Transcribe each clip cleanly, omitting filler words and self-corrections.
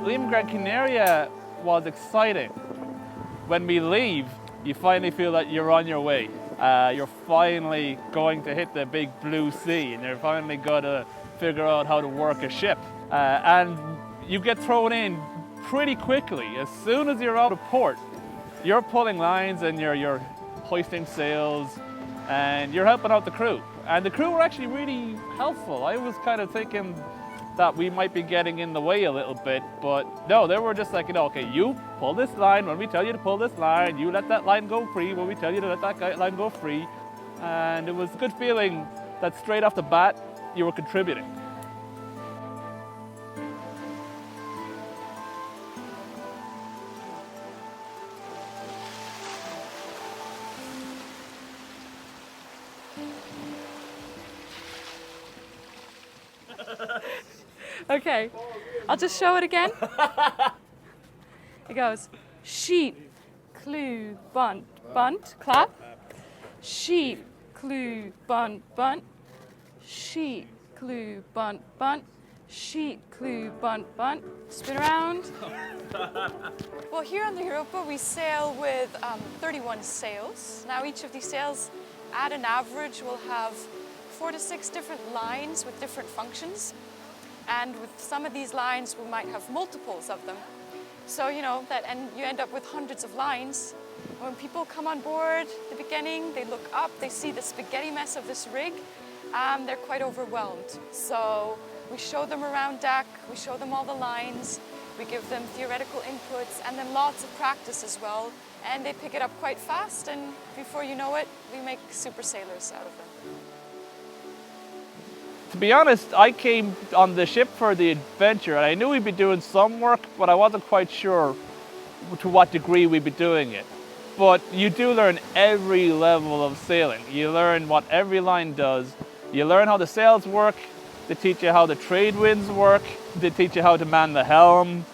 leaving Gran Canaria was exciting. When we leave, you finally feel that you're on your way. You're finally going to hit the big blue sea, and you're finally going to figure out how to work a ship. And you get thrown in pretty quickly. As soon as you're out of port, you're pulling lines and you're hoisting sails, and you're helping out the crew. And the crew were actually really helpful. I was kind of thinking that we might be getting in the way a little bit, but no, they were just like, okay, you pull this line when we tell you to pull this line, you let that line go free when we tell you to let that line go free. And it was a good feeling that straight off the bat, you were contributing. Okay, I'll just show it again. It goes, sheep, clue, bunt, bunt, clap. Sheep, clue, bunt, bunt. Sheep, clue, bunt, bunt. Sheep, clue, bunt, bunt. Spin around. Well, here on the Europa, we sail with 31 sails. Now, each of these sails, at an average, will have 4 to 6 different lines with different functions. And with some of these lines, we might have multiples of them. So, and you end up with hundreds of lines. When people come on board at the beginning, they look up, they see the spaghetti mess of this rig, they're quite overwhelmed. So we show them around deck, we show them all the lines, we give them theoretical inputs, and then lots of practice as well. And they pick it up quite fast, and before you know it, we make super sailors out of them. To be honest, I came on the ship for the adventure, and I knew we'd be doing some work, but I wasn't quite sure to what degree we'd be doing it. But you do learn every level of sailing. You learn what every line does. You learn how the sails work. They teach you how the trade winds work. They teach you how to man the helm.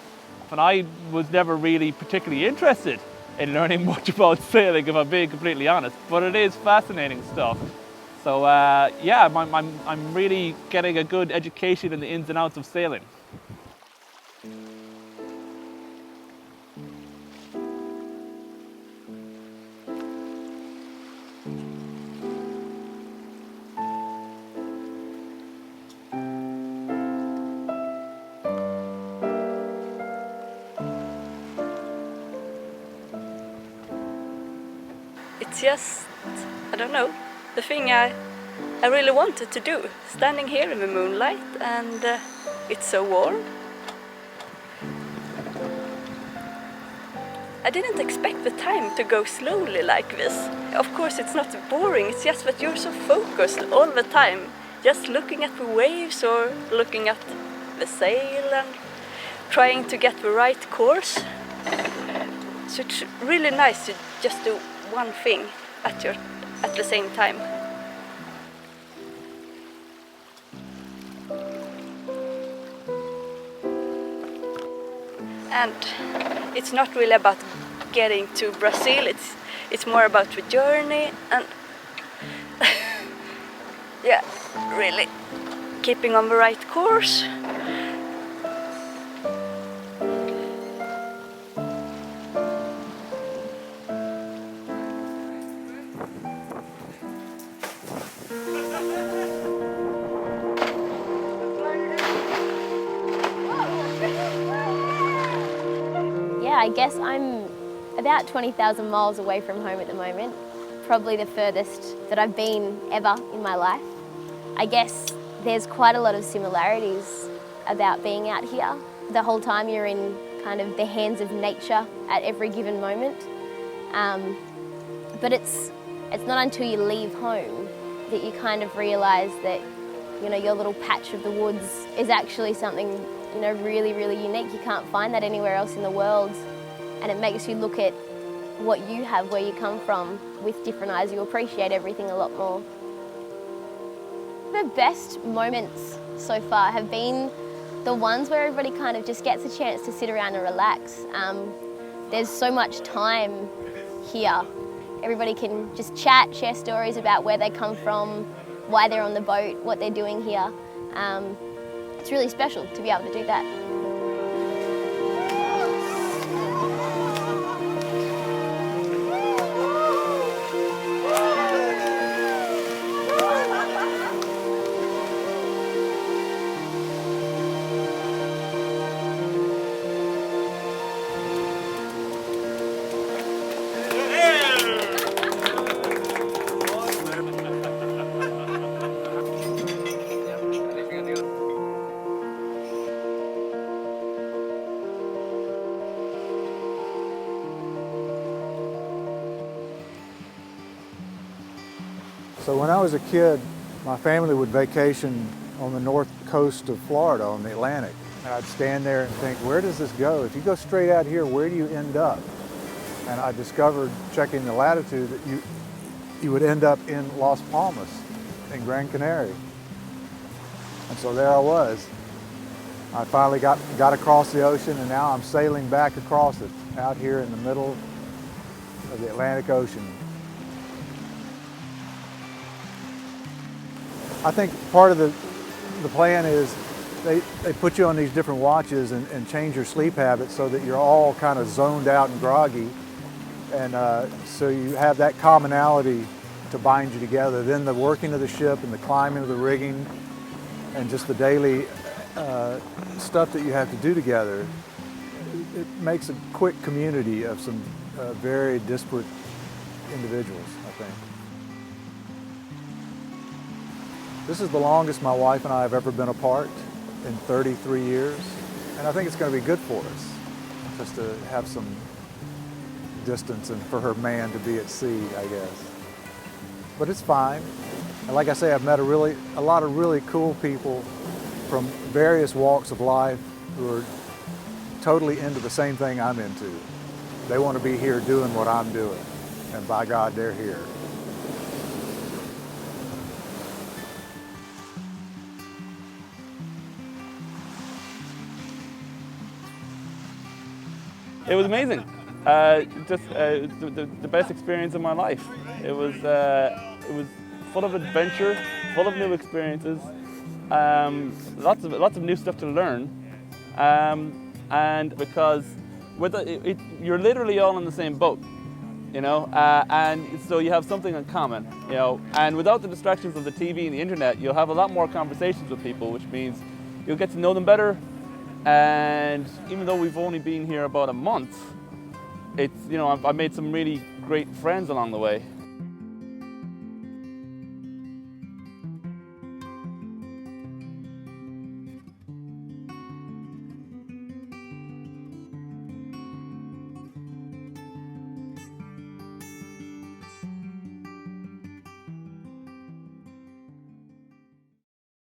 And I was never really particularly interested in learning much about sailing, if I'm being completely honest. But it is fascinating stuff. So yeah, I'm really getting a good education in the ins and outs of sailing. It's just, I don't know, the thing I really wanted to do, standing here in the moonlight, and it's so warm. I didn't expect the time to go slowly like this. Of course it's not boring, it's just that you're so focused all the time, just looking at the waves or looking at the sail and trying to get the right course. So it's really nice to just do one thing at the same time. And it's not really about getting to Brazil, it's more about the journey and yeah, really keeping on the right course. I guess I'm about 20,000 miles away from home at the moment, probably the furthest that I've been ever in my life. I guess there's quite a lot of similarities about being out here. The whole time you're in kind of the hands of nature at every given moment. But it's not until you leave home that you kind of realise that, your little patch of the woods is actually something, really, really unique. You can't find that anywhere else in the world. And it makes you look at what you have, where you come from, with different eyes. You appreciate everything a lot more. The best moments so far have been the ones where everybody kind of just gets a chance to sit around and relax. There's so much time here. Everybody can just chat, share stories about where they come from, why they're on the boat, what they're doing here. It's really special to be able to do that. So when I was a kid, my family would vacation on the north coast of Florida on the Atlantic. And I'd stand there and think, where does this go? If you go straight out here, where do you end up? And I discovered, checking the latitude, that you would end up in Las Palmas, in Gran Canaria. And so there I was. I finally got across the ocean, and now I'm sailing back across it, out here in the middle of the Atlantic Ocean. I think part of the plan is they put you on these different watches and change your sleep habits so that you're all kind of zoned out and groggy. And so you have that commonality to bind you together. Then the working of the ship and the climbing of the rigging and just the daily stuff that you have to do together, it makes a quick community of some very disparate individuals, I think. This is the longest my wife and I have ever been apart, in 33 years. And I think it's going to be good for us, just to have some distance and for her man to be at sea, I guess. But it's fine. And like I say, I've met a lot of really cool people from various walks of life who are totally into the same thing I'm into. They want to be here doing what I'm doing, and by God, they're here. It was amazing. The best experience of my life. It was full of adventure, full of new experiences, lots of new stuff to learn, and because you're literally all in the same boat, you know, and so you have something in common, you know, and without the distractions of the TV and the internet, you'll have a lot more conversations with people, which means you'll get to know them better. And even though we've only been here about a month, it's, you know, I've made some really great friends along the way.